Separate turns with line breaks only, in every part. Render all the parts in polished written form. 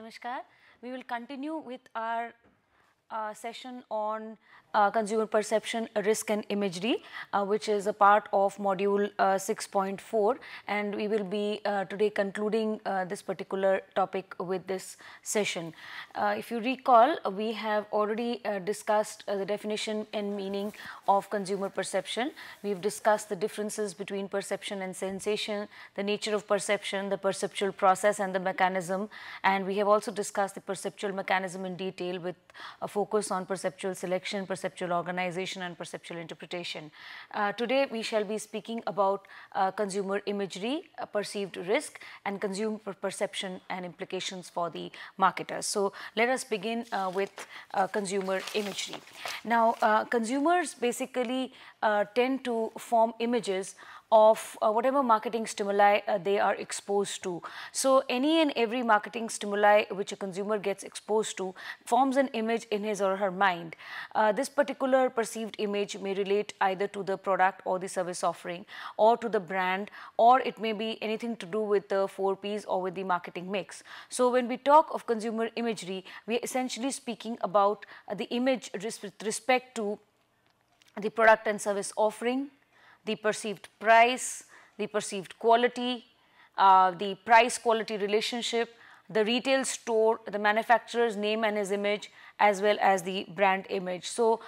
Namaskar. We will continue with our session on consumer perception, risk and imagery, which is a part of module 6.4, and we will be today concluding this particular topic with this session. If you recall, we have already discussed the definition and meaning of consumer perception. We have discussed the differences between perception and sensation, the nature of perception, the perceptual process and the mechanism, and we have also discussed the perceptual mechanism in detail with a focus on perceptual selection, perceptual organization and perceptual interpretation. Today we shall be speaking about consumer imagery, perceived risk and consumer perception and implications for the marketers. So let us begin with consumer imagery. Now consumers basically tend to form images of whatever marketing stimuli they are exposed to. So any and every marketing stimuli which a consumer gets exposed to forms an image in his or her mind. This particular perceived image may relate either to the product or the service offering or to the brand, or it may be anything to do with the 4 Ps or with the marketing mix. So when we talk of consumer imagery, we are essentially speaking about the image with respect to the product and service offering, the perceived price, the perceived quality, the price quality relationship, the retail store, the manufacturer's name and his image, as well as the brand image. So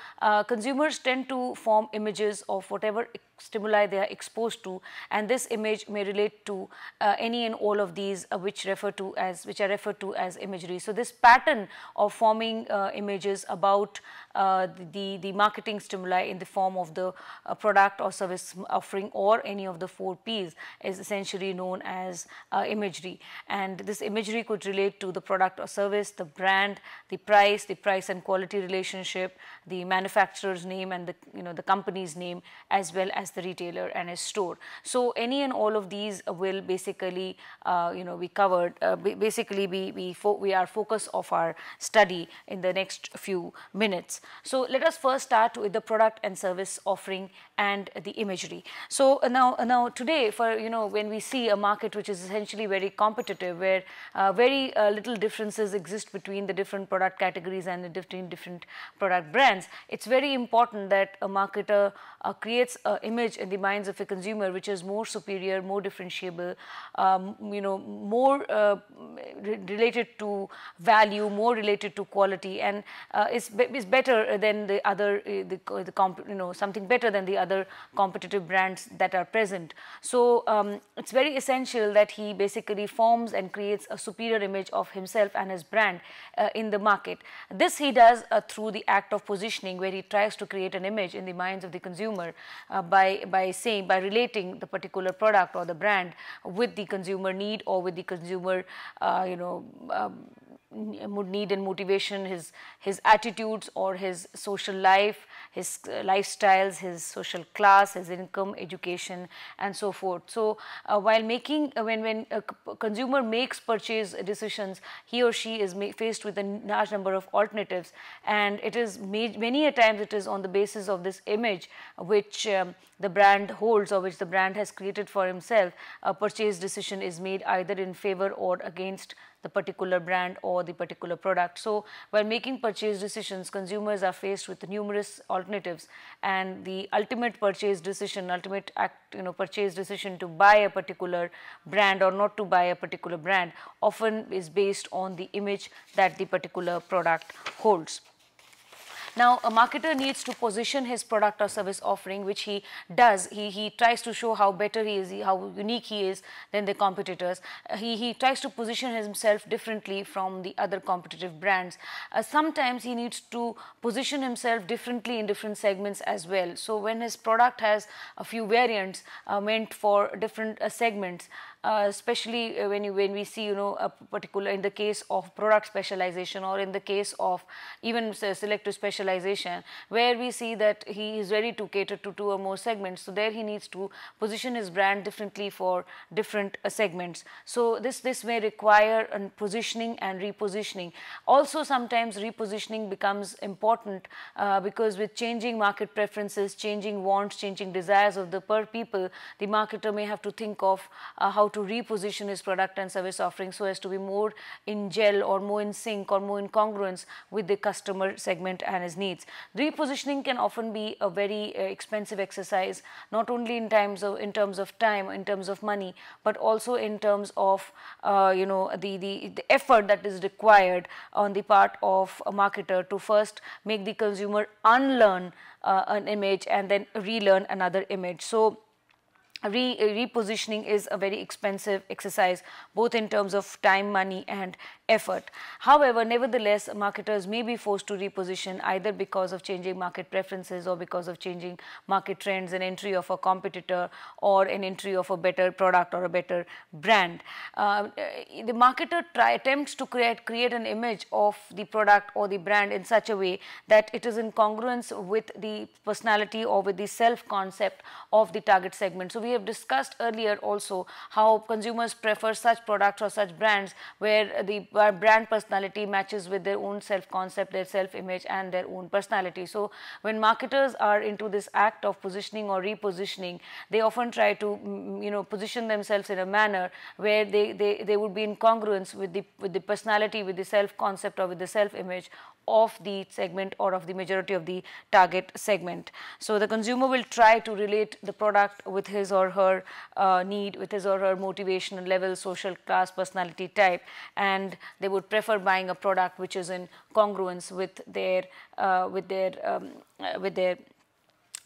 consumers tend to form images of whatever stimuli they are exposed to, and this image may relate to any and all of these which are referred to as imagery. So this pattern of forming images about the marketing stimuli in the form of the product or service offering or any of the 4 Ps is essentially known as imagery, and this imagery could relate to the product or service, the brand, the price and quality relationship, the manufacturer's name and the company's name, as well as the retailer and his store. So any and all of these will basically be covered, basically we are focus of our study in the next few minutes. So let us first start with the product and service offering and the imagery. So now today, for when we see a market which is essentially very competitive, where very little differences exist between the different product categories and the different product brands, it's very important that a marketer creates an image in the minds of a consumer which is more superior, more differentiable, more related to value, more related to quality, and is better than the other something better than the other competitive brands that are present. So it's very essential that he basically forms and creates a superior image of himself and his brand in the market. This he does through the act of positioning, where he tries to create an image in the minds of the consumer by relating the particular product or the brand with the consumer need or with the consumer need and motivation, his attitudes or his social life, his lifestyles, his social class, his income, education and so forth. So while making when a consumer makes purchase decisions, he or she is faced with a large number of alternatives, and it is many a times it is on the basis of this image which the brand holds or which the brand has created for himself. A purchase decision is made either in favor or against the particular brand or the particular product. So while making purchase decisions, consumers are faced with numerous alternatives, and the ultimate purchase decision to buy a particular brand or not to buy a particular brand often is based on the image that the particular product holds. Now, a marketer needs to position his product or service offering, which he does. He tries to show how better he is, how unique he is than the competitors. He tries to position himself differently from the other competitive brands. Sometimes he needs to position himself differently in different segments as well. So when his product has a few variants meant for different segments, especially when we see a particular, in the case of product specialization or in the case of even selective specialization specialization, where we see that he is ready to cater to 2 or more segments. So there he needs to position his brand differently for different segments. So this may require a positioning and repositioning. Also sometimes repositioning becomes important because with changing market preferences, changing wants, changing desires of the people, the marketer may have to think of how to reposition his product and service offering so as to be more in gel or more in sync or more in congruence with the customer segment and his needs. Repositioning can often be a very expensive exercise, not only in terms of time, in terms of money, but also in terms of the effort that is required on the part of a marketer to first make the consumer unlearn an image and then relearn another image. So repositioning is a very expensive exercise, both in terms of time, money and effort. However, nevertheless, marketers may be forced to reposition either because of changing market preferences or because of changing market trends, an entry of a competitor or an entry of a better product or a better brand. The marketer attempts to create an image of the product or the brand in such a way that it is in congruence with the personality or with the self-concept of the target segment. So we have discussed earlier also how consumers prefer such products or such brands where the brand personality matches with their own self-concept, their self-image and their own personality. So when marketers are into this act of positioning or repositioning, they often try to position themselves in a manner where they would be in congruence with the personality, with the self-concept or with the self-image of the segment or of the majority of the target segment. So the consumer will try to relate the product with his or her need, with his or her motivational level, social class, personality type, and they would prefer buying a product which is in congruence with their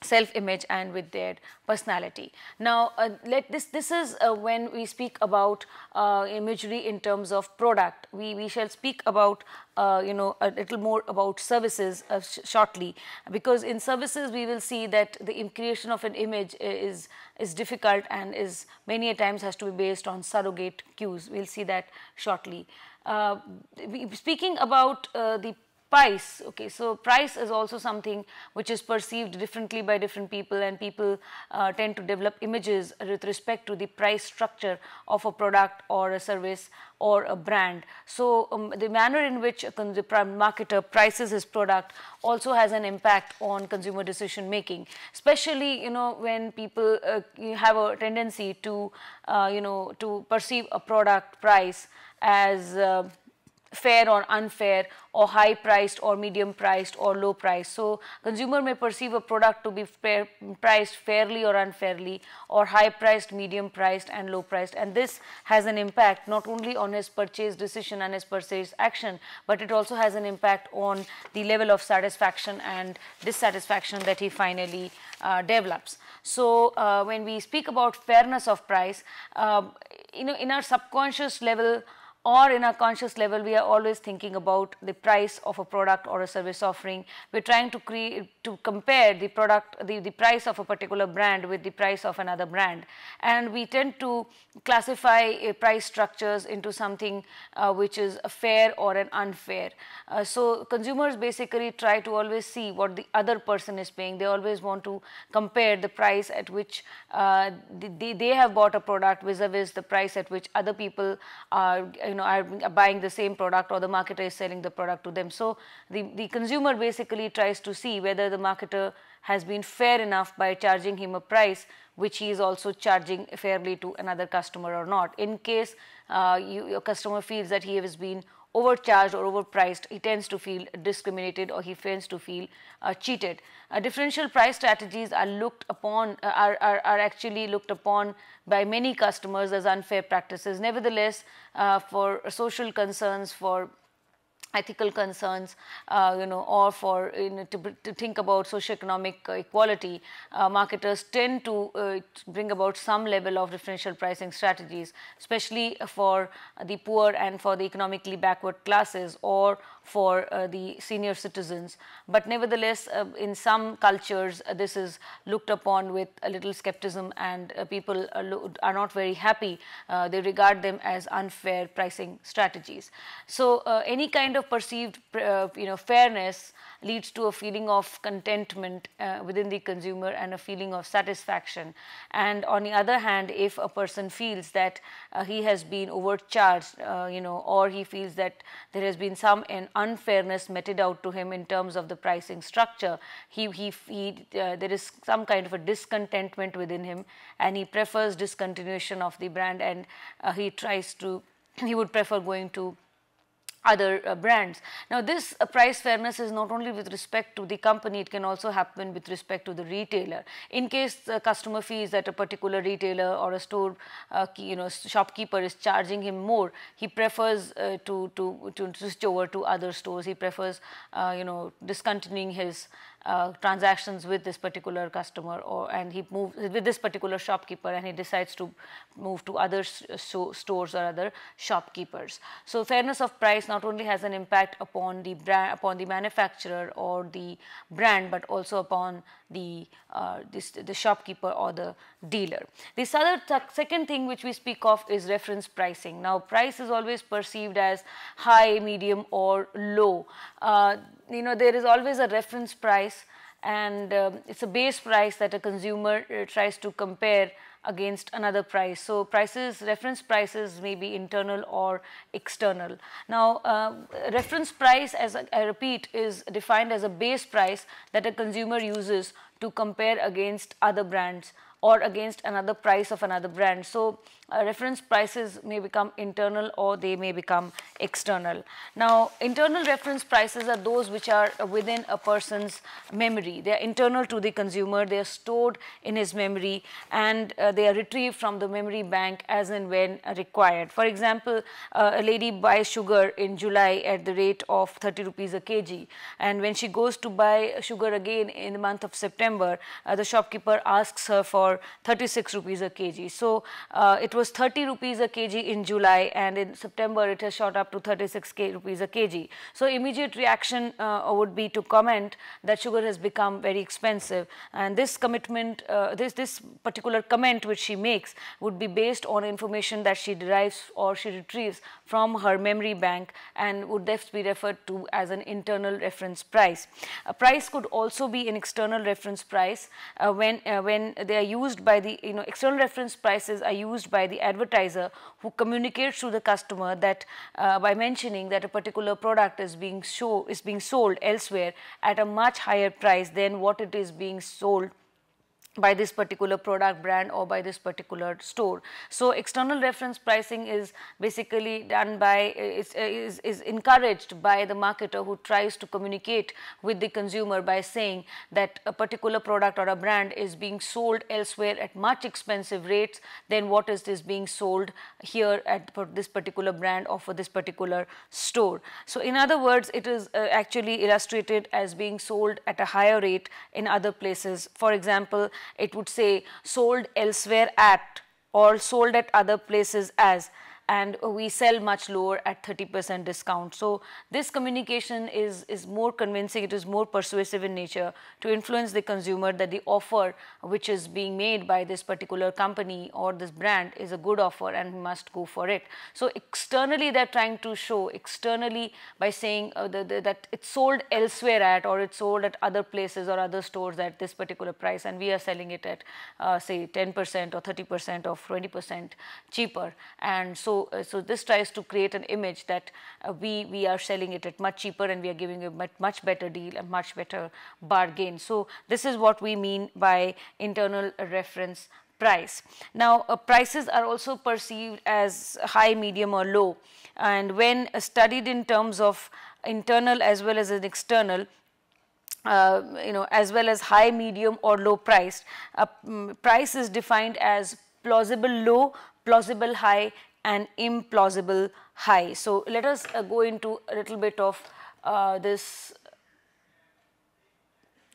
self-image and with their personality. Now, this is when we speak about imagery in terms of product. We shall speak about a little more about services shortly, because in services we will see that the creation of an image is difficult and is many a times has to be based on surrogate cues. We will see that shortly. Speaking about the price, okay, so price is also something which is perceived differently by different people, and people tend to develop images with respect to the price structure of a product or a service or a brand. So the manner in which the marketer prices his product also has an impact on consumer decision making, especially when people have a tendency to to perceive a product price as fair or unfair, or high priced or medium priced or low priced. So consumer may perceive a product to be priced fairly or unfairly, or high priced, medium priced and low priced, and this has an impact not only on his purchase decision and his purchase action, but it also has an impact on the level of satisfaction and dissatisfaction that he finally develops. So when we speak about fairness of price, in our subconscious level or in our conscious level, we are always thinking about the price of a product or a service offering. We are trying to compare the product, the price of a particular brand with the price of another brand, and we tend to classify price structures into something which is a fair or an unfair. So consumers basically try to always see what the other person is paying. They always want to compare the price at which they have bought a product vis-a-vis the price at which other people are buying the same product, or the marketer is selling the product to them. So the consumer basically tries to see whether the marketer has been fair enough by charging him a price which he is also charging fairly to another customer or not. In case your customer feels that he has been overcharged or overpriced, he tends to feel discriminated, or he tends to feel cheated. Differential price strategies are actually looked upon by many customers as unfair practices. Nevertheless, for social concerns, for ethical concerns, or for to think about socioeconomic equality, marketers tend to bring about some level of differential pricing strategies, especially for the poor and for the economically backward classes, or for the senior citizens. But nevertheless, in some cultures, this is looked upon with a little skepticism, and people are not very happy. They regard them as unfair pricing strategies. So any kind of perceived fairness leads to a feeling of contentment within the consumer and a feeling of satisfaction. And on the other hand, if a person feels that he has been overcharged, or he feels that there has been some unfairness meted out to him in terms of the pricing structure, there is some kind of a discontentment within him, and he prefers discontinuation of the brand, and he would prefer going to other brands. Now, this price fairness is not only with respect to the company, it can also happen with respect to the retailer. In case the customer feels that a particular retailer or a store shopkeeper is charging him more, he prefers to switch over to other stores. He prefers discontinuing his transactions with this particular customer, and he moves with this particular shopkeeper, and he decides to move to other stores or other shopkeepers. So fairness of price not only has an impact upon the brand, upon the manufacturer or the brand, but also upon the shopkeeper or the dealer. This second thing which we speak of is reference pricing. Now, price is always perceived as high, medium or low. There is always a reference price, and it's a base price that a consumer tries to compare against another price. So reference prices may be internal or external. Now, reference price, as I repeat, is defined as a base price that a consumer uses to compare against other brands or against another price of another brand. So reference prices may become internal or they may become external. Now, internal reference prices are those which are within a person's memory. They are internal to the consumer, they are stored in his memory, and they are retrieved from the memory bank as and when required. For example, a lady buys sugar in July at the rate of 30 rupees a kg, and when she goes to buy sugar again in the month of September, the shopkeeper asks her for 36 rupees a kg. So it was 30 rupees a kg in July, and in September it has shot up to 36 rupees a kg. So immediate reaction would be to comment that sugar has become very expensive, and this commitment, this particular comment which she makes would be based on information that she derives or she retrieves from her memory bank, and would therefore be referred to as an internal reference price. A price could also be an external reference price when they are used by the external reference prices are used by the advertiser, who communicates to the customer that by mentioning that a particular product is being sold elsewhere at a much higher price than what it is being sold by this particular product brand or by this particular store. So external reference pricing is basically done by, is encouraged by the marketer, who tries to communicate with the consumer by saying that a particular product or a brand is being sold elsewhere at much expensive rates than what is being sold here at this particular brand or for this particular store. So in other words, it is actually illustrated as being sold at a higher rate in other places. For example, it would say sold elsewhere at, or sold at other places as, and we sell much lower at 30% discount. So this communication is more convincing, it is more persuasive in nature to influence the consumer that the offer which is being made by this particular company or this brand is a good offer and must go for it. So externally they are trying to show, externally by saying that it's sold elsewhere at, or it's sold at other places or other stores at this particular price, and we are selling it at say 10% or 30% or 20% cheaper. And so this tries to create an image that we are selling it at much cheaper and we are giving a much better deal, a much better bargain. So this is what we mean by internal reference price. Now, prices are also perceived as high, medium or low, and when studied in terms of internal as well as an external, as well as high, medium or low priced, price is defined as plausible low, plausible high and implausible high. So let us go into a little bit of this.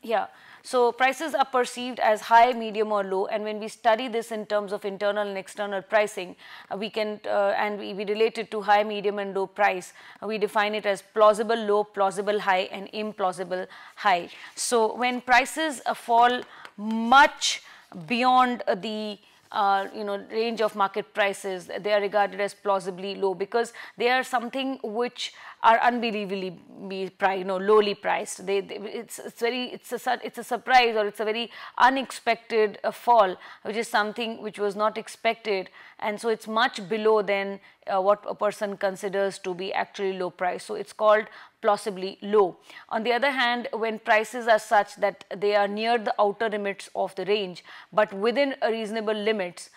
Yeah. So prices are perceived as high, medium or low, and when we study this in terms of internal and external pricing, we can and we relate it to high, medium and low price. We define it as plausible low, plausible high and implausible high. So when prices fall much beyond the range of market prices, they are regarded as plausibly low, because they are something which are unbelievably lowly priced. It's a surprise, or it's a very unexpected fall, which is something which was not expected, and so it's much below than what a person considers to be actually low price. So it's called plausibly low. On the other hand, when prices are such that they are near the outer limits of the range, but within a reasonable limits,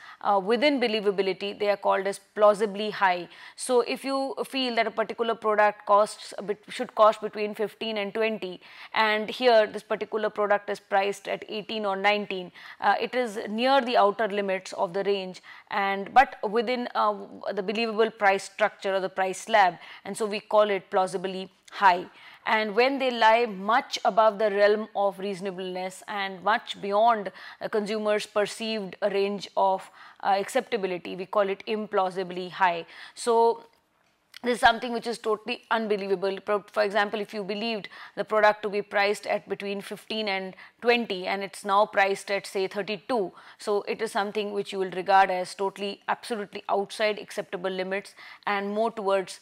within believability, they are called as plausibly high. So if you feel that a particular product should cost between 15 and 20, and here this particular product is priced at 18 or 19, it is near the outer limits of the range, but within the believable price structure or the price slab, and so we call it plausibly high. And when they lie much above the realm of reasonableness and much beyond a consumer's perceived range of acceptability, we call it implausibly high. So this is something which is totally unbelievable. For example, if you believed the product to be priced at between 15 and 20 and it's now priced at say 32, so it is something which you will regard as totally absolutely outside acceptable limits and more towards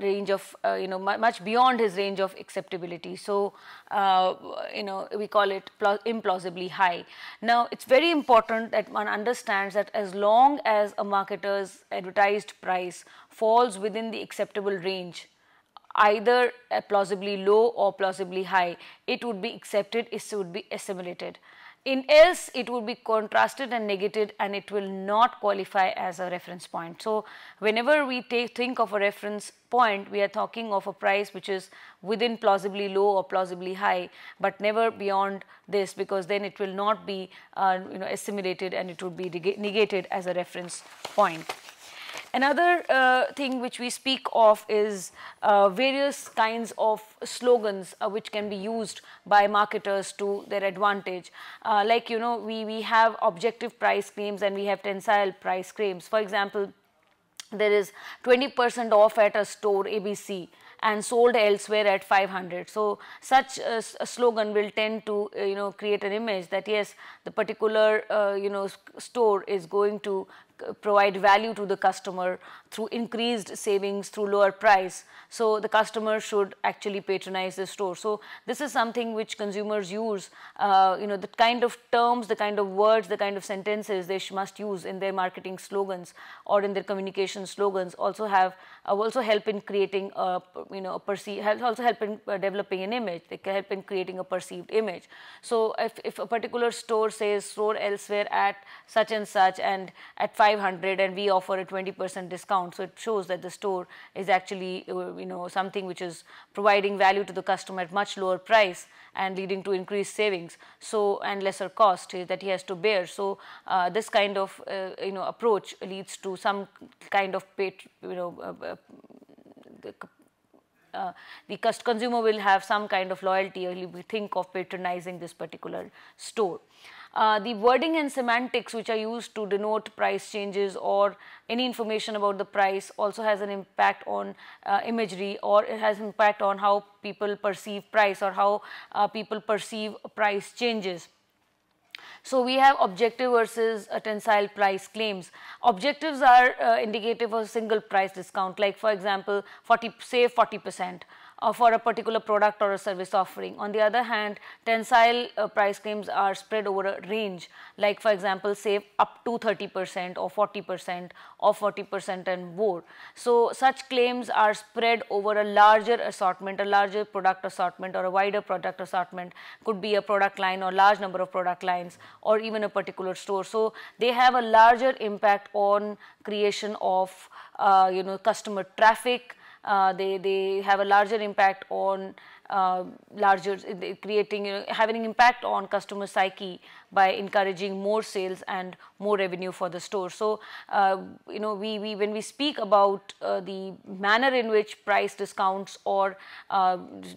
range of much beyond his range of acceptability. So we call it implausibly high. Now it's very important that one understands that as long as a marketer's advertised price falls within the acceptable range, either plausibly low or plausibly high, it would be accepted, it would be assimilated. In else, it would be contrasted and negated, and it will not qualify as a reference point. So whenever we think of a reference point, we are talking of a price which is within plausibly low or plausibly high, but never beyond this, because then it will not be assimilated and it would be negated as a reference point. Another thing which we speak of is various kinds of slogans which can be used by marketers to their advantage. We have objective price claims and we have tensile price claims. For example, there is 20% off at a store ABC and sold elsewhere at 500. So such a slogan will tend to create an image that yes, the particular store is going to provide value to the customer through increased savings, through lower price. So the customer should actually patronize the store. So this is something which consumers use, the kind of terms, the kind of words, the kind of sentences they must use in their marketing slogans or in their communication slogans also help in creating also help in developing an image. They can help in creating a perceived image. So if a particular store says store elsewhere at such and such and at 500 and we offer a 20% discount, so it shows that the store is actually something which is providing value to the customer at much lower price and leading to increased savings, so and lesser cost that he has to bear. So this kind of approach leads to some kind of the consumer will have some kind of loyalty, or he will think of patronizing this particular store. The wording and semantics which are used to denote price changes or any information about the price also has an impact on imagery, or it has impact on how people perceive price or how people perceive price changes. So we have objective versus tensile price claims. Objectives are indicative of a single price discount, like for example save 40%. For a particular product or a service offering. On the other hand, tensile price claims are spread over a range, like for example save up to 30% or 40% or 40% and more. So such claims are spread over a larger assortment, a larger product assortment or a wider product assortment, could be a product line or large number of product lines or even a particular store. So they have a larger impact on creation of customer traffic, they have a larger impact on creating, having an impact on customer psyche by encouraging more sales and more revenue for the store. So, we when we speak about the manner in which price discounts or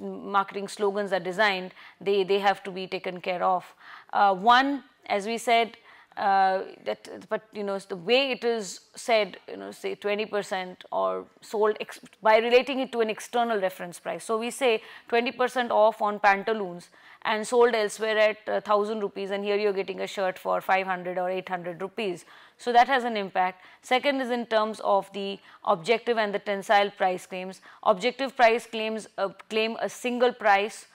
marketing slogans are designed, they have to be taken care of. One, as we said, but the way it is said, say 20% or sold by relating it to an external reference price. So we say 20% off on pantaloons and sold elsewhere at 1,000 rupees, and here you're getting a shirt for 500 or 800 rupees. So that has an impact. Second is in terms of the objective and the tensile price claims. Objective price claims claim a single price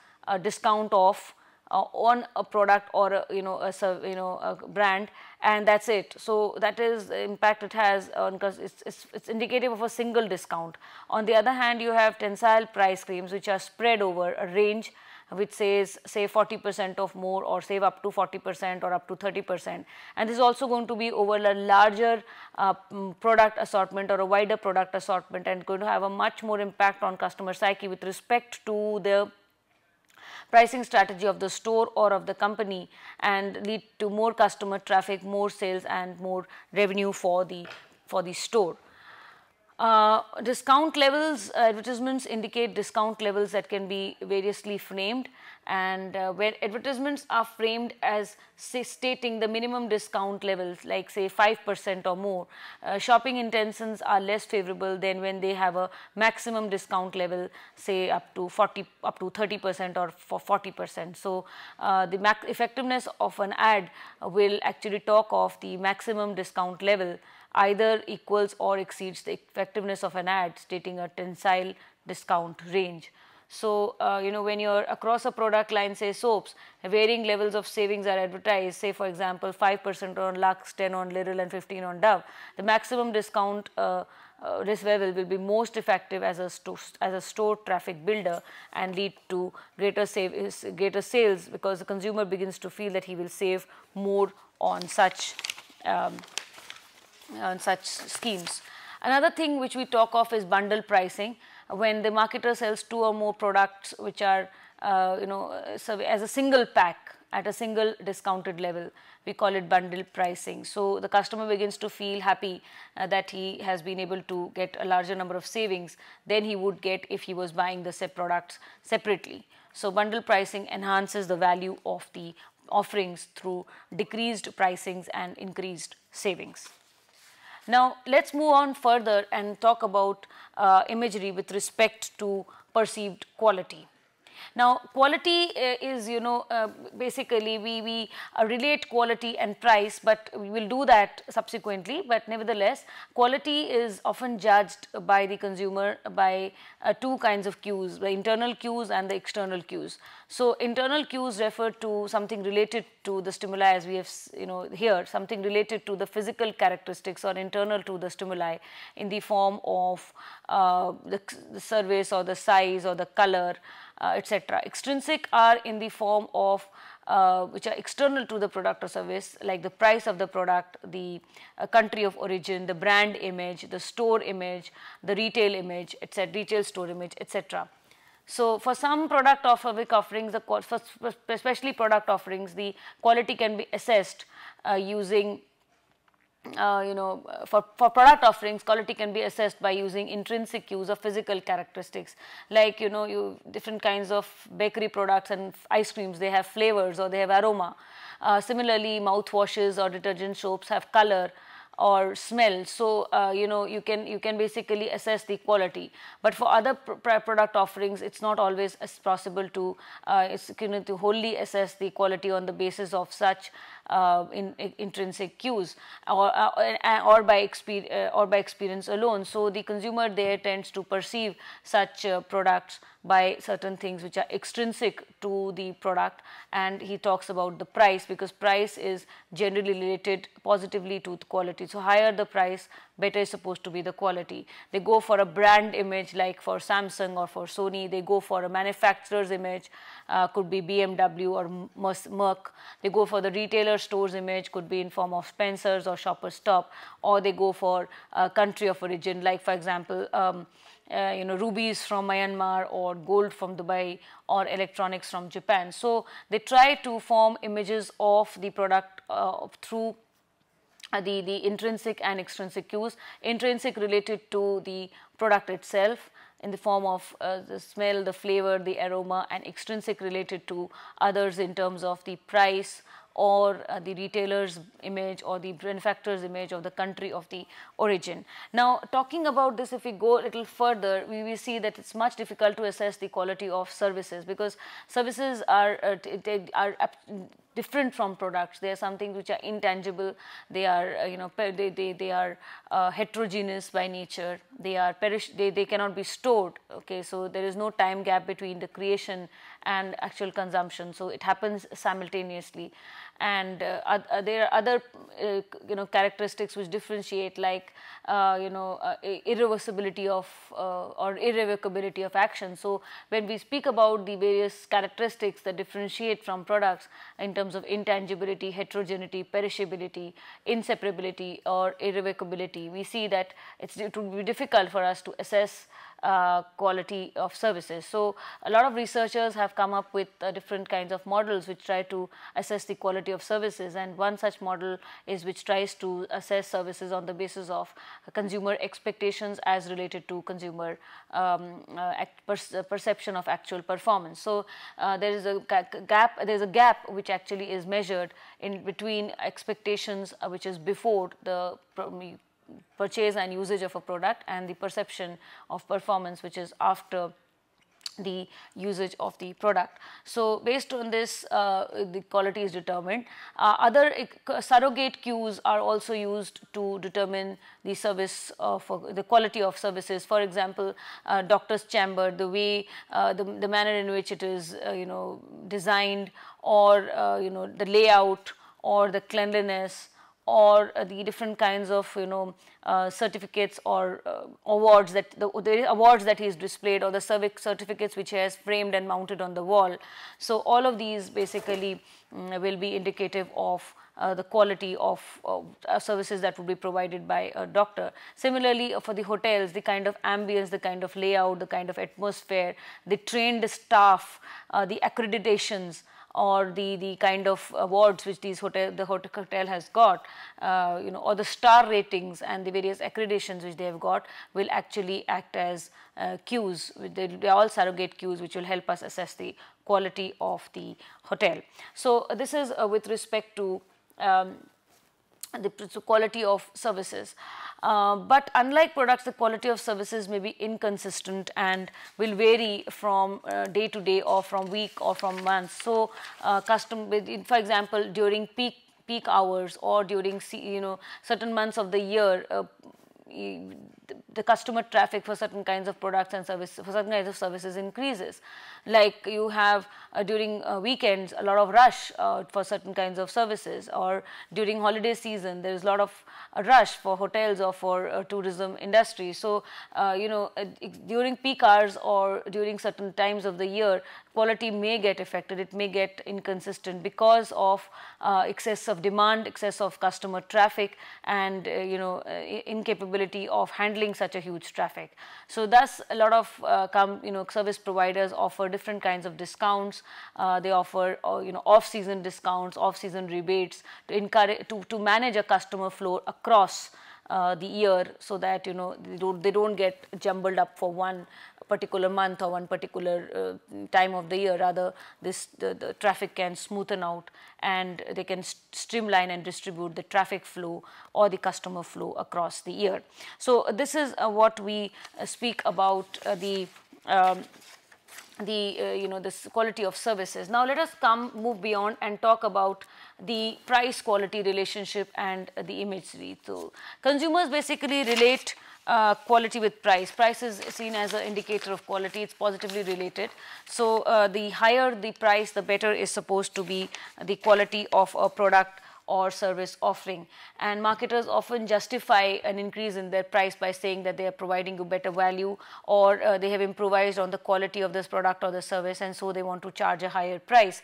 discount off on a product or a brand, and that's it. So that is the impact it has on, because it's indicative of a single discount. On the other hand, you have tensile price claims which are spread over a range which says, say 40% of more, or save up to 40% or up to 30%, and this is also going to be over a larger product assortment or a wider product assortment, and going to have a much more impact on customer psyche with respect to the pricing strategy of the store or of the company, and lead to more customer traffic, more sales and more revenue for the store. Discount levels, advertisements indicate discount levels that can be variously framed, and where advertisements are framed as, say, stating the minimum discount levels, like say 5% or more, shopping intentions are less favorable than when they have a maximum discount level, say up to 30% or for 40%. So the effectiveness of an ad will actually talk of the maximum discount level either equals or exceeds the effectiveness of an ad, stating a tensile discount range. So, when you're across a product line, say soaps, varying levels of savings are advertised, say for example 5% on Lux, 10 on Lidl and 15 on Dove. The maximum discount this level will be most effective as a store traffic builder and lead to greater sales, because the consumer begins to feel that he will save more on such schemes. Another thing which we talk of is bundle pricing. When the marketer sells 2 or more products which are as a single pack at a single discounted level, we call it bundle pricing. So the customer begins to feel happy that he has been able to get a larger number of savings than he would get if he was buying the products separately. So bundle pricing enhances the value of the offerings through decreased pricings and increased savings. Now, let's move on further and talk about imagery with respect to perceived quality. Now, quality is, basically we relate quality and price, but we will do that subsequently. But nevertheless, quality is often judged by the consumer by 2 kinds of cues, the internal cues and the external cues. So, internal cues refer to something related to the stimuli, as we have here, something related to the physical characteristics or internal to the stimuli in the form of the surface or the size or the color, etc. Extrinsic are in the form of which are external to the product or service, like the price of the product, the country of origin, the brand image, the store image, the retail image, etc., retail store image, etc. So, for some product offerings, especially product offerings, the quality can be assessed using for product offerings, quality can be assessed by using intrinsic cues or physical characteristics, like different kinds of bakery products and ice creams, they have flavors or they have aroma. Similarly, mouthwashes or detergent soaps have color or smell. So, you can basically assess the quality, but for other product offerings, it's not always possible to to wholly assess the quality on the basis of such intrinsic cues or by experience alone. So the consumer there tends to perceive such products by certain things which are extrinsic to the product, and he talks about the price, because price is generally related positively to the quality. So higher the price, better is supposed to be the quality. They go for a brand image like for Samsung or for Sony. They go for a manufacturer's image, could be BMW or Merck. They go for the retailer store's image, could be in form of Spencer's or Shoppers Stop, or they go for a country of origin, like for example, rubies from Myanmar or gold from Dubai or electronics from Japan. So they try to form images of the product through the intrinsic and extrinsic cues. Intrinsic related to the product itself in the form of the smell, the flavor, the aroma, and extrinsic related to others in terms of the price or the retailer's image or the manufacturer's image of the country of the origin. Now, talking about this, if we go a little further, we will see that it's much difficult to assess the quality of services, because services are different from products. They are something which are intangible. They are they are heterogeneous by nature. They cannot be stored. Okay, so there is no time gap between the creation and actual consumption. So it happens simultaneously. And there are other characteristics which differentiate, like irreversibility of or irrevocability of action. So when we speak about the various characteristics that differentiate from products in terms of intangibility, heterogeneity, perishability, inseparability, or irrevocability, we see that it would be difficult for us to assess quality of services. So a lot of researchers have come up with different kinds of models which try to assess the quality of services, and one such model is which tries to assess services on the basis of consumer expectations as related to consumer perception of actual performance. So there is a gap which actually is measured in between expectations which is before the purchase and usage of a product, and the perception of performance which is after the usage of the product. So based on this, the quality is determined. Other surrogate cues are also used to determine the service for the quality of services. For example, doctor's chamber, the way the manner in which it is designed, or the layout, or the cleanliness, or the different kinds of certificates or awards that the awards that he has displayed, or the certificates which he has framed and mounted on the wall. So all of these basically will be indicative of the quality of services that would be provided by a doctor. Similarly, for the hotels, the kind of ambience, the kind of layout, the kind of atmosphere, the trained staff, the accreditations, or the kind of awards which the hotel has got, or the star ratings and the various accreditations which they have got will actually act as cues. They are all surrogate cues which will help us assess the quality of the hotel. So this is with respect to the quality of services. But unlike products, the quality of services may be inconsistent and will vary from day to day, or from week, or from months. So for example, during peak hours, or during certain months of the year, the customer traffic for certain kinds of products and services, for certain kinds of services, increases. Like you have during weekends a lot of rush for certain kinds of services, or during holiday season there is a lot of rush for hotels or for tourism industry. So during peak hours or during certain times of the year, quality may get affected, it may get inconsistent because of excess of demand, excess of customer traffic, and incapability of handling such a huge traffic. So thus a lot of service providers offer different kinds of discounts. They offer off-season discounts, off-season rebates to encourage to manage a customer flow across the year, so that they don't get jumbled up for one particular month or one particular time of the year. Rather, the traffic can smoothen out, and they can streamline and distribute the traffic flow or the customer flow across the year. So this is what we speak about this quality of services. Now let us move beyond and talk about the price quality relationship and the imagery. So consumers basically relate quality with price. Price is seen as an indicator of quality, it's positively related. So the higher the price, the better is supposed to be the quality of a product or service offering. And marketers often justify an increase in their price by saying that they are providing you better value, or they have improvised on the quality of this product or the service, and so they want to charge a higher price.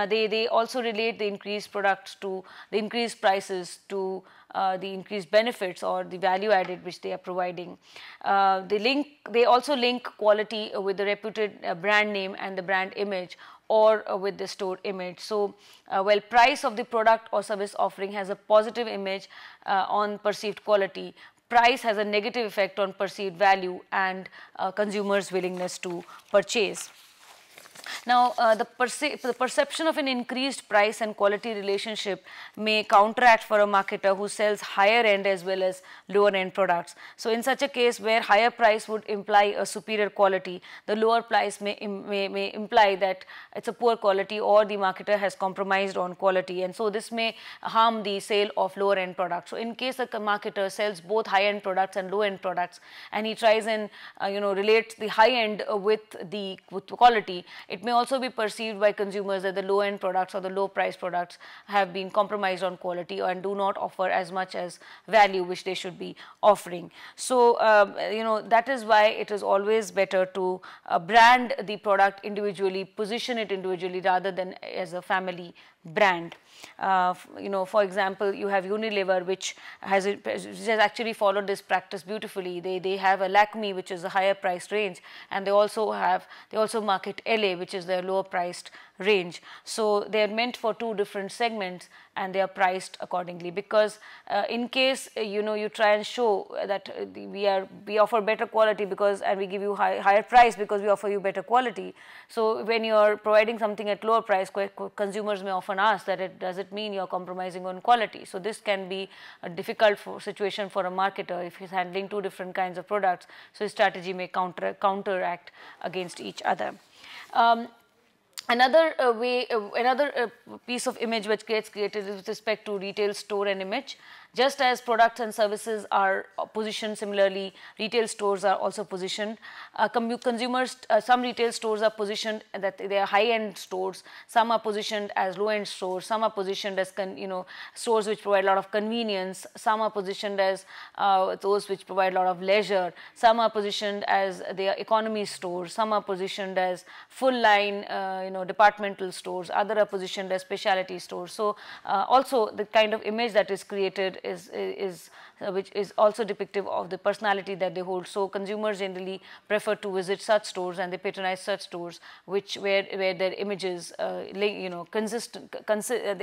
They also relate the increased products to the increased prices to the increased benefits or the value added which they are providing. They also link quality with the reputed brand name and the brand image, or with the store image. So, while price of the product or service offering has a positive image on perceived quality, price has a negative effect on perceived value and consumers' willingness to purchase. Now, the perception of an increased price and quality relationship may counteract for a marketer who sells higher end as well as lower end products. So, in such a case where higher price would imply a superior quality, the lower price may imply that it is a poor quality, or the marketer has compromised on quality, and so this may harm the sale of lower end products. So, in case a marketer sells both high end products and low end products, and he tries and relate the high end with the quality, it may also be perceived by consumers that the low end products or the low price products have been compromised on quality and do not offer as much as value which they should be offering. So, that is why it is always better to brand the product individually, position it individually rather than as a family brand. For example, you have Unilever, which has actually followed this practice beautifully. They have a Lakme, which is a higher price range, and they also market LA, which is their lower priced range. So, they are meant for two different segments, and they are priced accordingly, because in case you try and show that we offer better quality and we give you higher price because we offer you better quality. So, when you are providing something at lower price, consumers may often ask that does it mean you are compromising on quality. So, this can be a difficult situation for a marketer if he is handling two different kinds of products. So, his strategy may counteract against each other. Another piece of image which gets created is with respect to retail store and image. Just as products and services are positioned similarly, retail stores are also positioned. Some retail stores are positioned that they are high-end stores. Some are positioned as low-end stores. Some are positioned as stores which provide a lot of convenience. Some are positioned as those which provide a lot of leisure. Some are positioned as they are economy stores. Some are positioned as full-line departmental stores. Other are positioned as specialty stores. So, also the kind of image that is created which is also depictive of the personality that they hold. So, consumers generally prefer to visit such stores, and they patronize such stores where their images they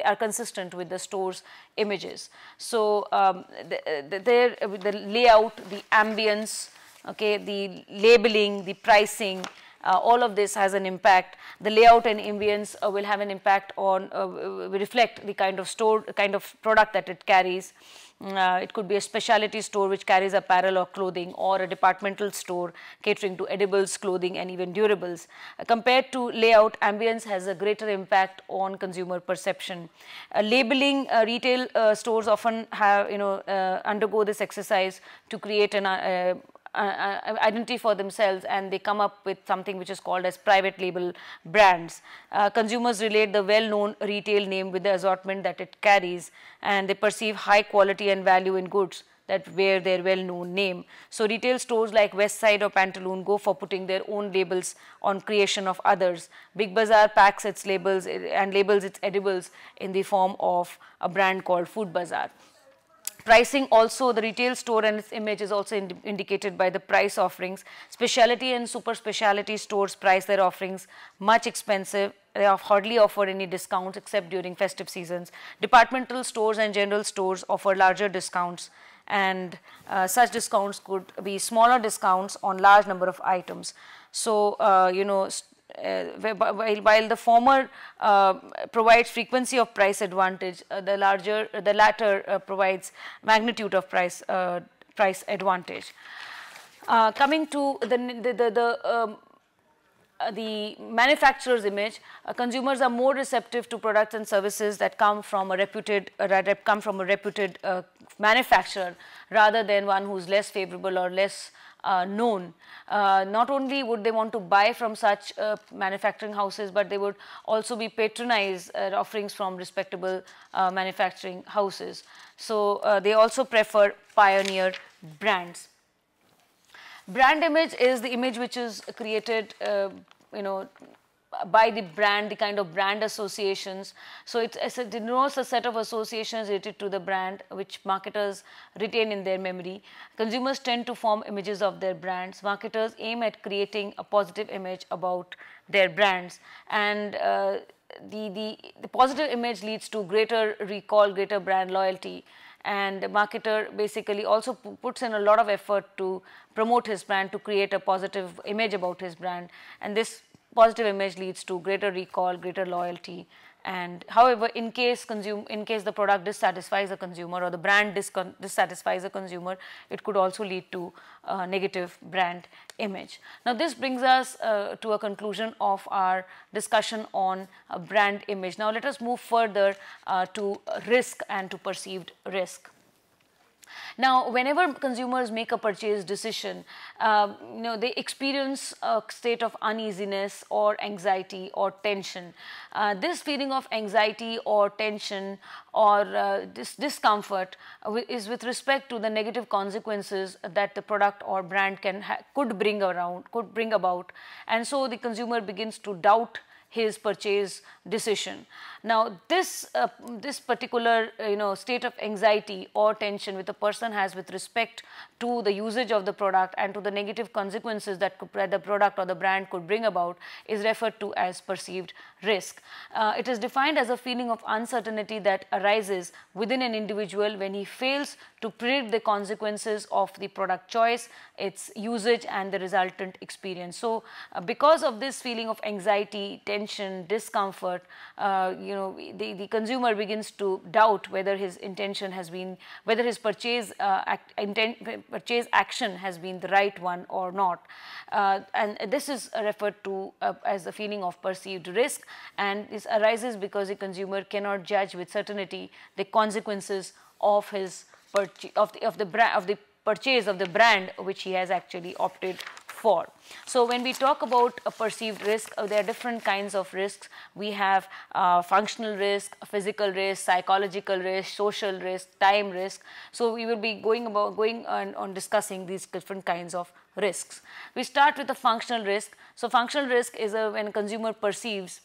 are consistent with the store's images. So, the layout, the ambience, the labeling, the pricing, all of this has an impact. The layout and ambience will have an impact on, reflect the kind of product that it carries. It could be a specialty store which carries apparel or clothing, or a departmental store catering to edibles, clothing, and even durables. Compared to layout, ambience has a greater impact on consumer perception. Labeling, retail stores often have undergo this exercise to create an identity for themselves, and they come up with something which is called as private label brands. Consumers relate the well-known retail name with the assortment that it carries, and they perceive high quality and value in goods that bear their well-known name. So, retail stores like Westside or Pantaloon go for putting their own labels on creation of others. Big Bazaar packs its labels and labels its edibles in the form of a brand called Food Bazaar. Pricing also, the retail store and its image is also indicated by the price offerings. Specialty and super specialty stores price their offerings much expensive. They hardly offer any discounts except during festive seasons. Departmental stores and general stores offer larger discounts, and such discounts could be smaller discounts on large number of items. So, while the former provides frequency of price advantage, the latter provides magnitude of price advantage. Coming to the the manufacturer's image, consumers are more receptive to products and services that come from a reputed manufacturer rather than one who's less favorable or less known. Not only would they want to buy from such manufacturing houses, but they would also be patronize offerings from respectable manufacturing houses. So they also prefer pioneer brands. Brand image is the image which is created, by the brand, the kind of brand associations. So it denotes a set of associations related to the brand which marketers retain in their memory. Consumers tend to form images of their brands. Marketers aim at creating a positive image about their brands, and the positive image leads to greater recall, greater brand loyalty. And the marketer basically also puts in a lot of effort to promote his brand, to create a positive image about his brand, and this positive image leads to greater recall, greater loyalty. And however, in case the product dissatisfies a consumer or the brand dissatisfies a consumer, it could also lead to a negative brand image. Now this brings us to a conclusion of our discussion on brand image. Now let us move further to risk and to perceived risk. Now, whenever consumers make a purchase decision, they experience a state of uneasiness or anxiety or tension. This feeling of anxiety or tension or this discomfort is with respect to the negative consequences that the product or brand could bring about, and so the consumer begins to doubt his purchase decision. Now this particular state of anxiety or tension which a person has with respect to the usage of the product and to the negative consequences that the product or the brand could bring about is referred to as perceived risk. It is defined as a feeling of uncertainty that arises within an individual when he fails to predict the consequences of the product choice, its usage and the resultant experience. So because of this feeling of anxiety, tension, discomfort, the consumer begins to doubt whether his intention has been, whether his purchase action has been the right one or not. And this is referred to as a feeling of perceived risk, and this arises because the consumer cannot judge with certainty the consequences of his the purchase of the brand which he has actually opted for. So when we talk about a perceived risk, there are different kinds of risks. We have functional risk, physical risk, psychological risk, social risk, time risk. So we will be going on discussing these different kinds of risks. We start with the functional risk. So functional risk is when a consumer perceives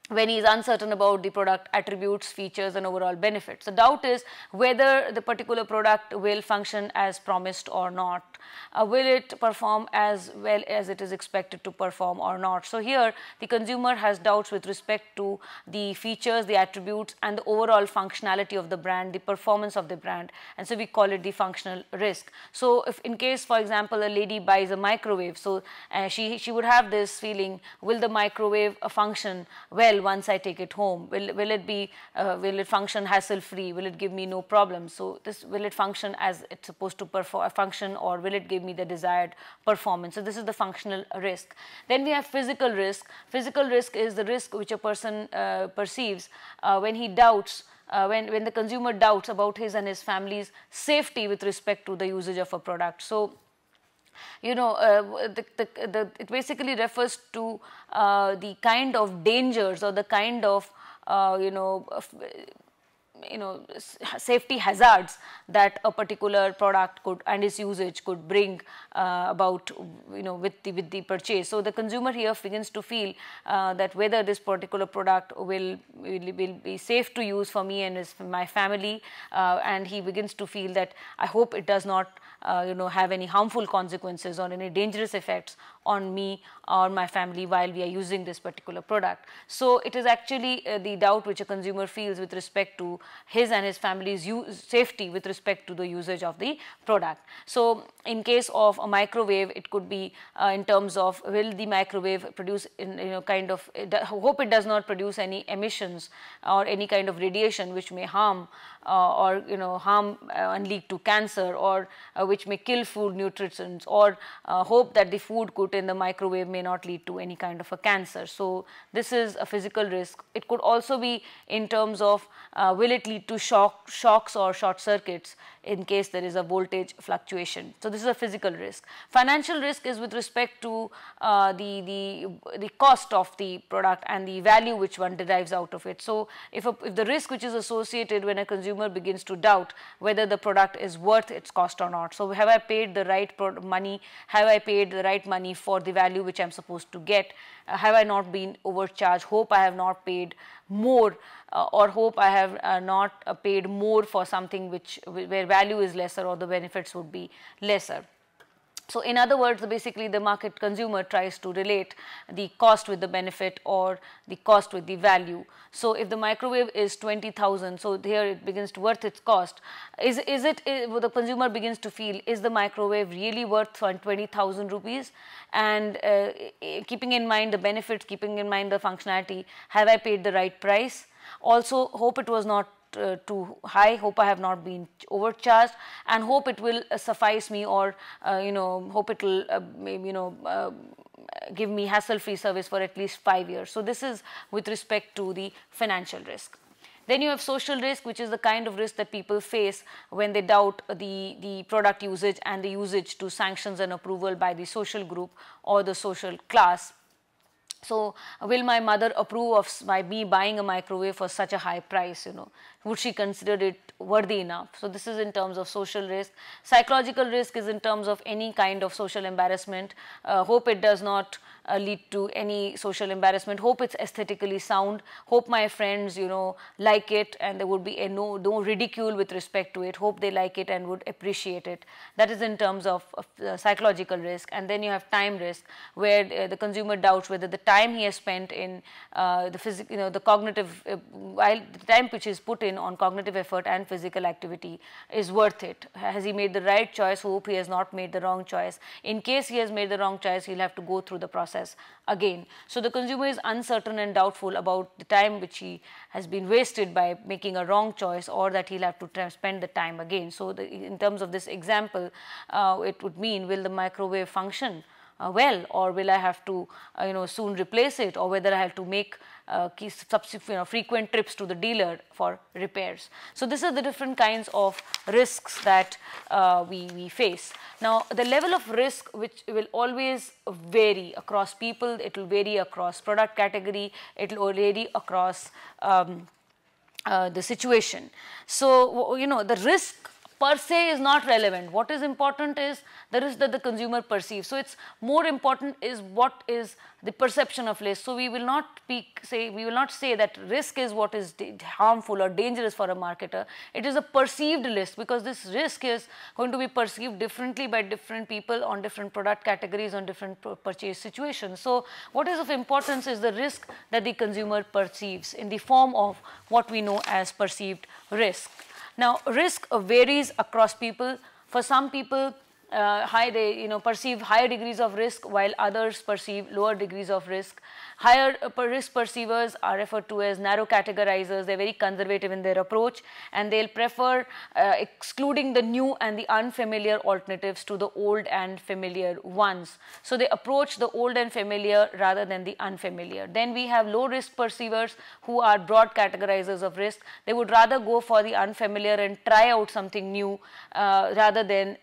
when he is uncertain about the product attributes, features and overall benefits. The doubt is whether the particular product will function as promised or not. Will it perform as well as it is expected to perform or not? So here the consumer has doubts with respect to the features, the attributes and the overall functionality of the brand, the performance of the brand, and so we call it the functional risk. So if in case, for example, a lady buys a microwave, so she would have this feeling, will the microwave function well once I take it home? Will it function hassle free? Will it give me no problem? So will it function as it's supposed to function, or will it give me the desired performance? So this is the functional risk. Then we have physical risk. Physical risk is the risk which a person perceives when he doubts, when the consumer doubts about his and his family's safety with respect to the usage of a product. So it basically refers to the kind of dangers or the kind of safety hazards that a particular product could and its usage could bring about with the purchase. So the consumer here begins to feel that whether this particular product will be safe to use for me and my family, and he begins to feel that I hope it does not have any harmful consequences or any dangerous effects on me or my family while we are using this particular product. So it is actually the doubt which a consumer feels with respect to his and his family's safety with respect to the usage of the product. So in case of a microwave, it could be in terms of, will the microwave produce hope it does not produce any emissions or any kind of radiation which may harm and lead to cancer, or which may kill food nutrients, or hope that the food cooked in the microwave may not lead to any kind of a cancer. So this is a physical risk. It could also be in terms of will it lead to shocks or short circuits in case there is a voltage fluctuation. So this is a physical risk. Financial risk is with respect to the cost of the product and the value which one derives out of it. So if the risk which is associated when a consumer begins to doubt whether the product is worth its cost or not. So have I paid the right money? Have I paid the right money for the value which I am supposed to get? Have I not been overcharged? Hope I have not paid more, or hope I have not paid more for something where value is lesser or the benefits would be lesser. So in other words, basically the market consumer tries to relate the cost with the benefit or the cost with the value. So if the microwave is 20,000, so here it begins to worth its cost. The consumer begins to feel, is the microwave really worth 20,000 rupees? And keeping in mind the benefits, keeping in mind the functionality, have I paid the right price? Also hope it was not too high, hope I have not been overcharged, and hope it will suffice me, or hope it will give me hassle-free service for at least 5 years. So this is with respect to the financial risk. Then you have social risk, which is the kind of risk that people face when they doubt the product usage and the usage to sanctions and approval by the social group or the social class. So will my mother approve of me buying a microwave for such a high price? Would she consider it worthy enough? So this is in terms of social risk. Psychological risk is in terms of any kind of social embarrassment. Hope it does not lead to any social embarrassment. Hope it's aesthetically sound. Hope my friends, like it, and there would be no ridicule with respect to it. Hope they like it and would appreciate it. That is in terms of psychological risk. And then you have time risk, where the consumer doubts whether the time he has spent in the cognitive, while the time which is put in on cognitive effort and physical activity is worth it. Has he made the right choice? Hope he has not made the wrong choice. In case he has made the wrong choice, he'll have to go through the process again. So the consumer is uncertain and doubtful about the time which he has been wasted by making a wrong choice, or that he'll have to spend the time again. So in terms of this example, it would mean, will the microwave function well, or will I have to soon replace it, or whether I have to make frequent trips to the dealer for repairs. So these are the different kinds of risks that we face. Now the level of risk, which will always vary across people, it will vary across product category, it will vary across the situation. So the risk per se is not relevant. What is important is the risk that the consumer perceives. So it's more important is what is the perception of risk. So we will not say that risk is what is harmful or dangerous for a marketer. It is a perceived risk, because this risk is going to be perceived differently by different people on different product categories, on different purchase situations. So what is of importance is the risk that the consumer perceives in the form of what we know as perceived risk. Now risk varies across people. For some people, they perceive higher degrees of risk, while others perceive lower degrees of risk. Higher risk perceivers are referred to as narrow categorizers. They are very conservative in their approach, and they will prefer excluding the new and the unfamiliar alternatives to the old and familiar ones. So they approach the old and familiar rather than the unfamiliar. Then we have low risk perceivers, who are broad categorizers of risk. They would rather go for the unfamiliar and try out something new rather than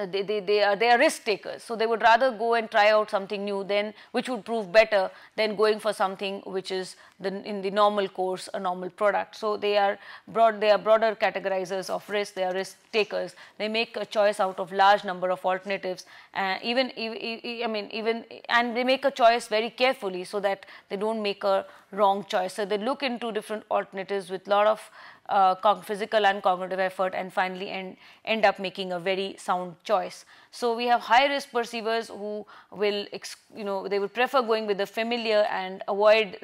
they are risk takers. So they would rather go and try out something new which would prove better than going for something which is in the normal course, a normal product. So they are broader categorizers of risk. They are risk takers. They make a choice out of large number of alternatives, and they make a choice very carefully so that they don't make a wrong choice. So they look into different alternatives with lot of physical and cognitive effort, and finally end up making a very sound choice. So we have high risk perceivers who will they would prefer going with the familiar and avoid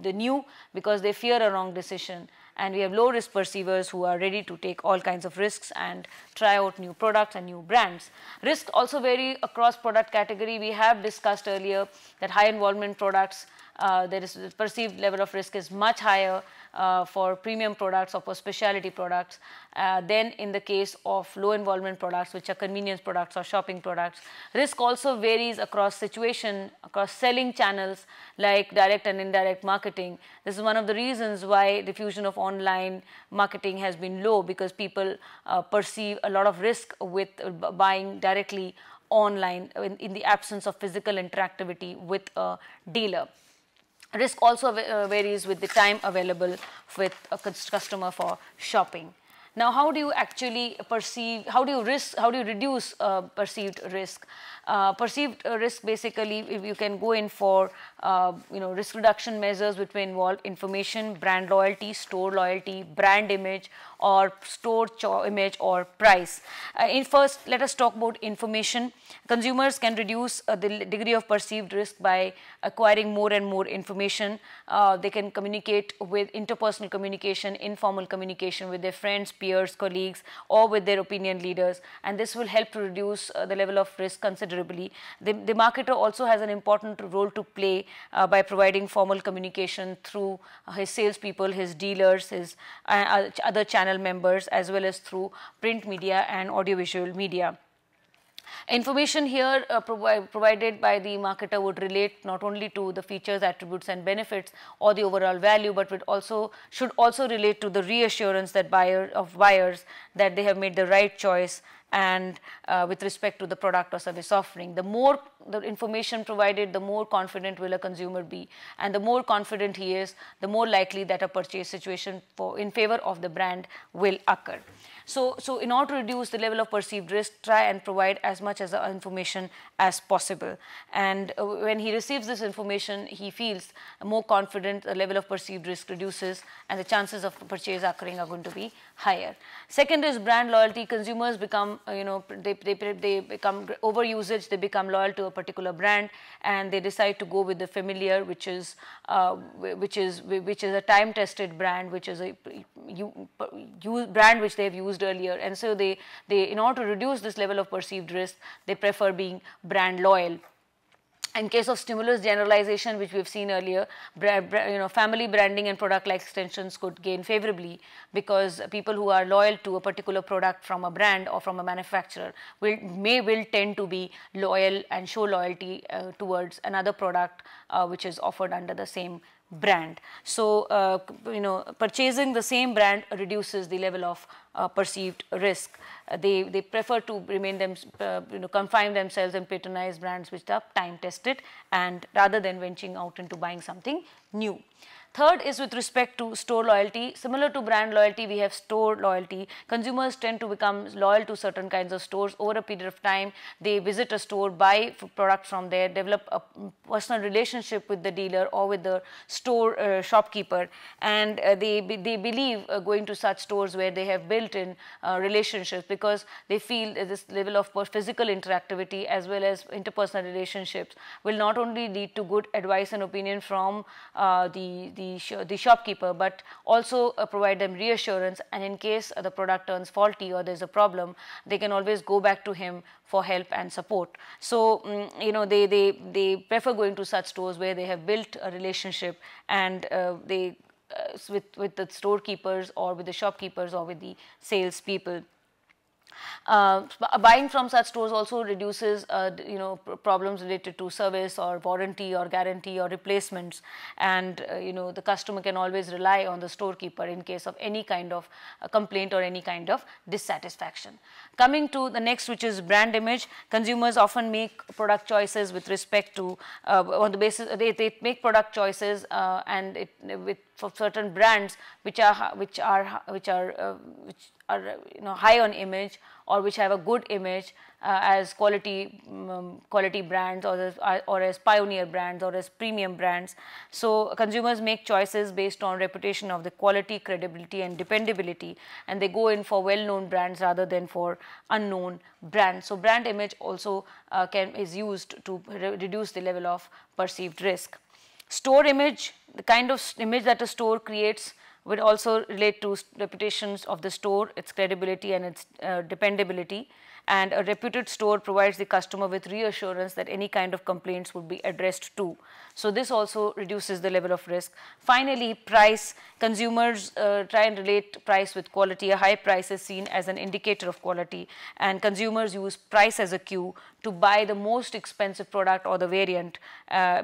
the new, because they fear a wrong decision. And we have low risk perceivers who are ready to take all kinds of risks and try out new products and new brands. Risks also vary across product category. We have discussed earlier that high involvement products there is the perceived level of risk is much higher for premium products or for specialty products than in the case of low involvement products, which are convenience products or shopping products. Risk also varies across situation, across selling channels like direct and indirect marketing. This is one of the reasons why diffusion of online marketing has been low, because people perceive a lot of risk with buying directly online in the absence of physical interactivity with a dealer. Risk also varies with the time available with a customer for shopping. Now, how do you actually perceive, how do you reduce perceived risk? Perceived risk, basically, if you can go in for risk reduction measures which may involve information, brand loyalty, store loyalty, brand image, or store image or price. First, let us talk about information. Consumers can reduce the degree of perceived risk by acquiring more and more information. They can communicate with interpersonal communication, informal communication with their friends, peers, colleagues, or with their opinion leaders, and this will help to reduce the level of risk considerably. The marketer also has an important role to play by providing formal communication through his salespeople, his dealers, his other channel members, as well as through print media and audiovisual media. Information here provided by the marketer would relate not only to the features, attributes and benefits or the overall value, but should also relate to the reassurance that buyers that they have made the right choice and with respect to the product or service offering. The more the information provided, the more confident will a consumer be, and the more confident he is, the more likely that a purchase situation in favor of the brand will occur. So in order to reduce the level of perceived risk, try and provide as much as information as possible. And when he receives this information, he feels more confident, the level of perceived risk reduces, and the chances of purchase occurring are going to be higher. Second is brand loyalty. Consumers become, they become over usage, they become loyal to a particular brand, and they decide to go with the familiar, which is a time-tested brand, which is a brand which they have used earlier, and so they in order to reduce this level of perceived risk, they prefer being brand loyal. In case of stimulus generalization, which we have seen earlier, family branding and product-like extensions could gain favorably, because people who are loyal to a particular product from a brand or from a manufacturer will tend to be loyal and show loyalty towards another product which is offered under the same brand. So, purchasing the same brand reduces the level of perceived risk. They prefer to confine themselves and patronize brands which are time tested, and rather than venturing out into buying something new. Third is with respect to store loyalty. Similar to brand loyalty, we have store loyalty. Consumers tend to become loyal to certain kinds of stores over a period of time. They visit a store, buy products from there, develop a personal relationship with the dealer or with the store shopkeeper, and they believe going to such stores where they have built-in relationships, because they feel this level of physical interactivity as well as interpersonal relationships will not only lead to good advice and opinion from the shopkeeper, but also provide them reassurance, and in case the product turns faulty or there is a problem, they can always go back to him for help and support. So, they prefer going to such stores where they have built a relationship, and with the storekeepers or with the shopkeepers or with the salespeople. Buying from such stores also reduces problems related to service or warranty or guarantee or replacements, and the customer can always rely on the storekeeper in case of any kind of complaint or any kind of dissatisfaction. Coming to the next, which is brand image. Consumers often make product choices with respect to on the basis they make product choices for certain brands which are high on image, or which have a good image as quality brands, or as pioneer brands, or as premium brands. So consumers make choices based on reputation of the quality, credibility and dependability, and they go in for well-known brands rather than for unknown brands. So brand image also is used to reduce the level of perceived risk. Store image, the kind of image that a store creates, would also relate to reputations of the store, its credibility and its dependability. and a reputed store provides the customer with reassurance that any kind of complaints would be addressed to. So this also reduces the level of risk. Finally, price. Consumers try and relate price with quality. A high price is seen as an indicator of quality, and consumers use price as a cue to buy the most expensive product or the variant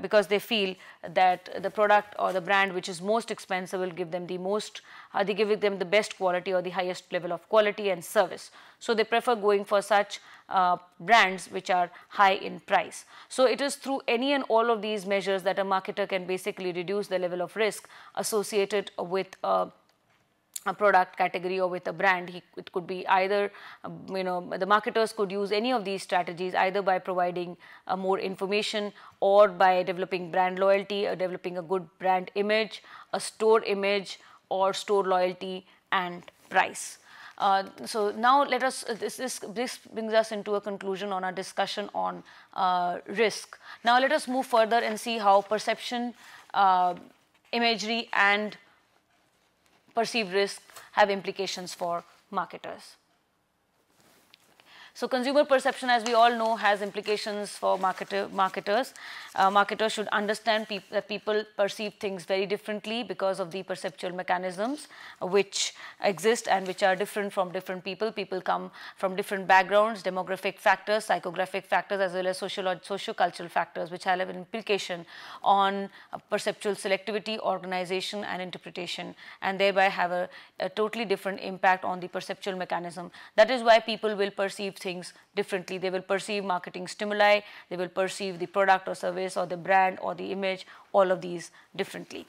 because they feel that the product or the brand which is most expensive will give them the most, they give them the best quality or the highest level of quality and service. So they prefer going for such brands which are high in price. So it is through any and all of these measures that a marketer can basically reduce the level of risk associated with a product category or with a brand. It could be either, the marketers could use any of these strategies either by providing more information or by developing brand loyalty, or developing a good brand image, a store image, or store loyalty and price. So now let us, this brings us into a conclusion on our discussion on risk. Now let us move further and see how perception, imagery and perceived risk have implications for marketers. So consumer perception, as we all know, has implications for marketers. Marketers should understand that people perceive things very differently because of the perceptual mechanisms which exist and which are different from different people. People come from different backgrounds, demographic factors, psychographic factors, as well as socio-cultural factors which have an implication on perceptual selectivity, organization and interpretation, and thereby have a totally different impact on the perceptual mechanism. That is why people will perceive things differently. They will perceive marketing stimuli, they will perceive the product or service or the brand or the image, all of these differently.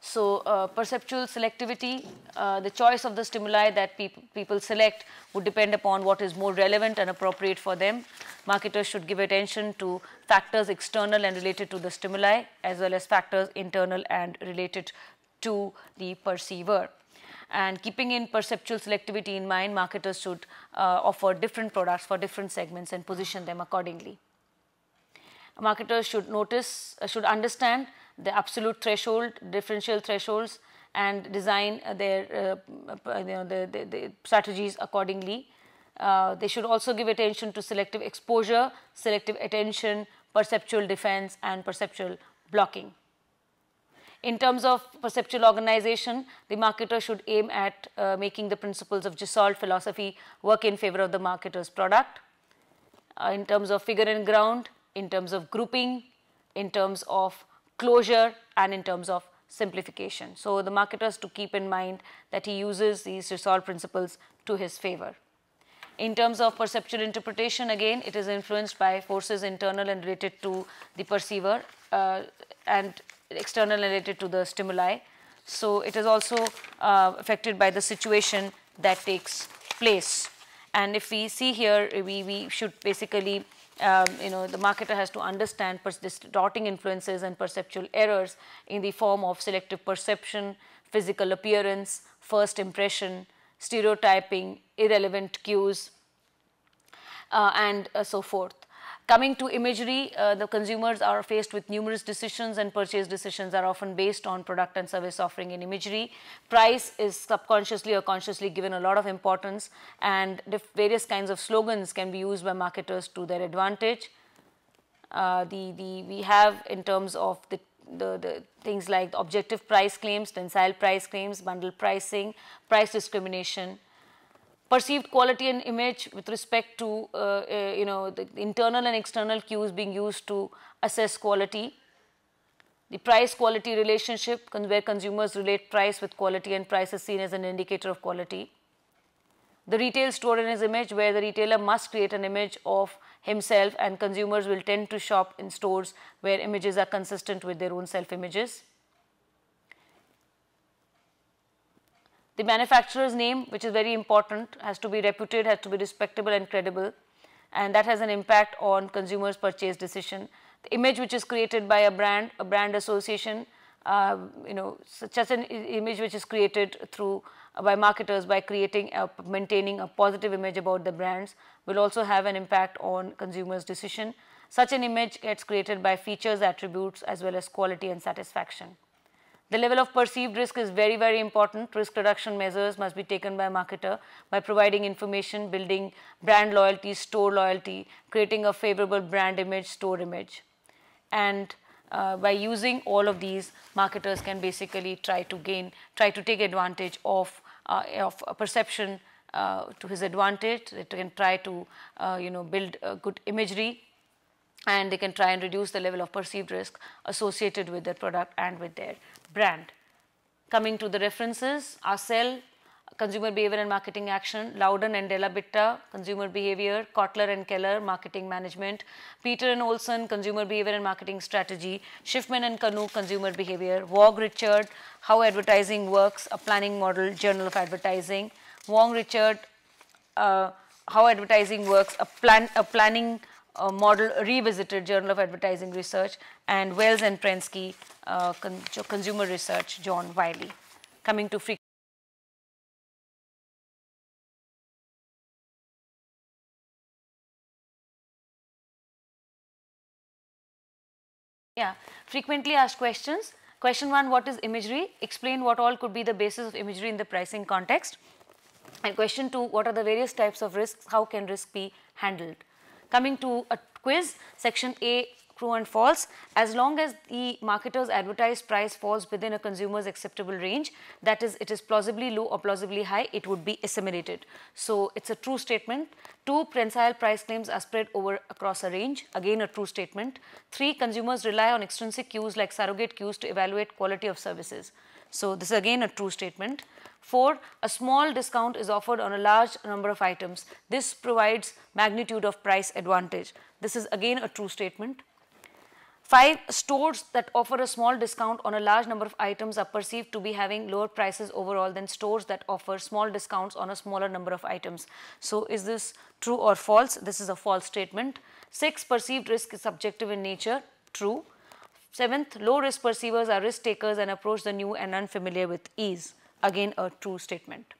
So perceptual selectivity, the choice of the stimuli that people select would depend upon what is more relevant and appropriate for them. Marketers should give attention to factors external and related to the stimuli, as well as factors internal and related to the perceiver. And keeping in perceptual selectivity in mind, marketers should offer different products for different segments and position them accordingly. Marketers should understand the absolute threshold, differential thresholds, and design their the strategies accordingly. They should also give attention to selective exposure, selective attention, perceptual defense, and perceptual blocking. In terms of perceptual organization, the marketer should aim at making the principles of Gestalt philosophy work in favor of the marketer's product. In terms of figure and ground, in terms of grouping, in terms of closure, and in terms of simplification. So the marketers to keep in mind that he uses these Gestalt principles to his favor. In terms of perceptual interpretation, again, it is influenced by forces internal and related to the perceiver and external and related to the stimuli. So it is also affected by the situation that takes place. And if we see here, we should basically, the marketer has to understand distorting influences and perceptual errors in the form of selective perception, physical appearance, first impression, stereotyping, irrelevant cues, and so forth. Coming to imagery, the consumers are faced with numerous decisions, and purchase decisions are often based on product and service offering in imagery. Price is subconsciously or consciously given a lot of importance, and various kinds of slogans can be used by marketers to their advantage. We have in terms of the things like objective price claims, tensile price claims, bundle pricing, price discrimination. Perceived quality and image with respect to the internal and external cues being used to assess quality. The price quality relationship, where consumers relate price with quality and price is seen as an indicator of quality. The retail store in his image, where the retailer must create an image of himself, and consumers will tend to shop in stores where images are consistent with their own self images. The manufacturer's name, which is very important, has to be reputed, has to be respectable and credible, and that has an impact on consumers' purchase decision. The image which is created by a brand association, such as an image which is created by marketers by maintaining a positive image about the brands, will also have an impact on consumers' decision. Such an image gets created by features, attributes, as well as quality and satisfaction. The level of perceived risk is very, very important. Risk reduction measures must be taken by a marketer by providing information, building brand loyalty, store loyalty, creating a favorable brand image, store image. And by using all of these, marketers can basically try to take advantage of a perception to his advantage. They can try to build a good imagery, and they can try and reduce the level of perceived risk associated with their product and with their brand. Coming to the references, Arcel, Consumer Behavior and Marketing Action, Loudon and Della Bitta, Consumer Behavior, Kotler and Keller, Marketing Management, Peter and Olson, Consumer Behavior and Marketing Strategy, Schiffman and Kanu, Consumer Behavior, Wog Richard, How Advertising Works, a Planning Model, Journal of Advertising, Wong Richard, How Advertising Works, a Planning Model Revisited, Journal of Advertising Research, and Wells and Prensky, Consumer Research, John Wiley. Coming to frequently asked questions. Question 1, what is imagery? Explain what all could be the basis of imagery in the pricing context. And question 2, what are the various types of risks? How can risk be handled? Coming to a quiz, section A, true and false. As long as the marketer's advertised price falls within a consumer's acceptable range, that is, it is plausibly low or plausibly high, it would be assimilated. So it's a true statement. 2, prensile price claims are spread across a range, again a true statement. 3, consumers rely on extrinsic cues like surrogate cues to evaluate quality of services. So this is again a true statement. 4, a small discount is offered on a large number of items. This provides magnitude of price advantage. This is again a true statement. 5, stores that offer a small discount on a large number of items are perceived to be having lower prices overall than stores that offer small discounts on a smaller number of items. So is this true or false? This is a false statement. 6, perceived risk is subjective in nature. True. 7th, low risk perceivers are risk takers and approach the new and unfamiliar with ease. Again a true statement.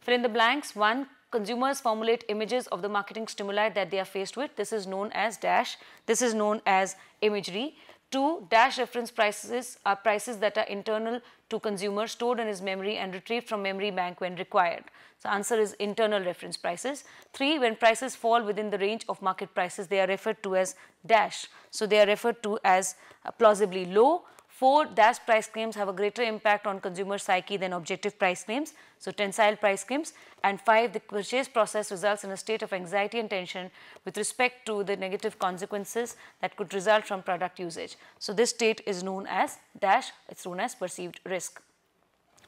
Fill in the blanks. 1, consumers formulate images of the marketing stimuli that they are faced with. This is known as dash. This is known as imagery. 2, dash reference prices are prices that are internal to consumer, stored in his memory and retrieved from memory bank when required. So answer is internal reference prices. 3, when prices fall within the range of market prices, they are referred to as dash. So they are referred to as plausibly low. 4, dash price claims have a greater impact on consumer psyche than objective price claims, so tensile price claims. And 5, the purchase process results in a state of anxiety and tension with respect to the negative consequences that could result from product usage. So this state is known as dash, it's known as perceived risk.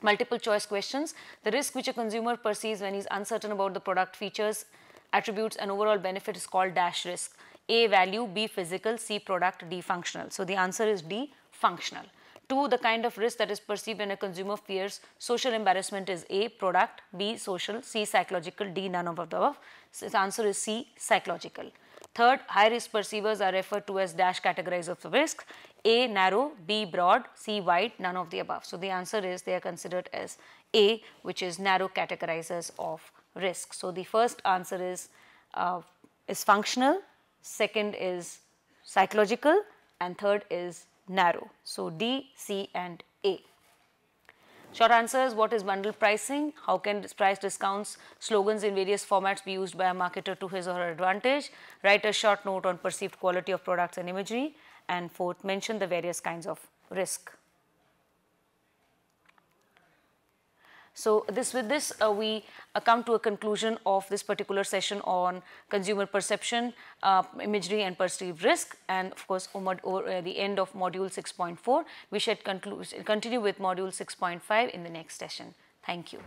Multiple choice questions. The risk which a consumer perceives when he is uncertain about the product features, attributes and overall benefit is called dash risk. A, value, B, physical, C, product, D, functional. So the answer is D, functional. 2, the kind of risk that is perceived when a consumer fears social embarrassment is A, product, B, social, C, psychological, D, none of the above. So the answer is C, psychological. 3rd, high risk perceivers are referred to as dash categories of the risk. A, narrow, B, broad, C, wide, none of the above. So the answer is they are considered as A, which is narrow categorizers of risk. So the first answer is functional, second is psychological, and third is narrow. So D, C and A. Short answers: what is bundle pricing? How can price discounts, slogans in various formats be used by a marketer to his or her advantage? Write a short note on perceived quality of products and imagery. And 4th, mention the various kinds of risk. So with this we come to a conclusion of this particular session on consumer perception, imagery and perceived risk, and of course the end of module 6.4. We shall continue with module 6.5 in the next session. Thank you.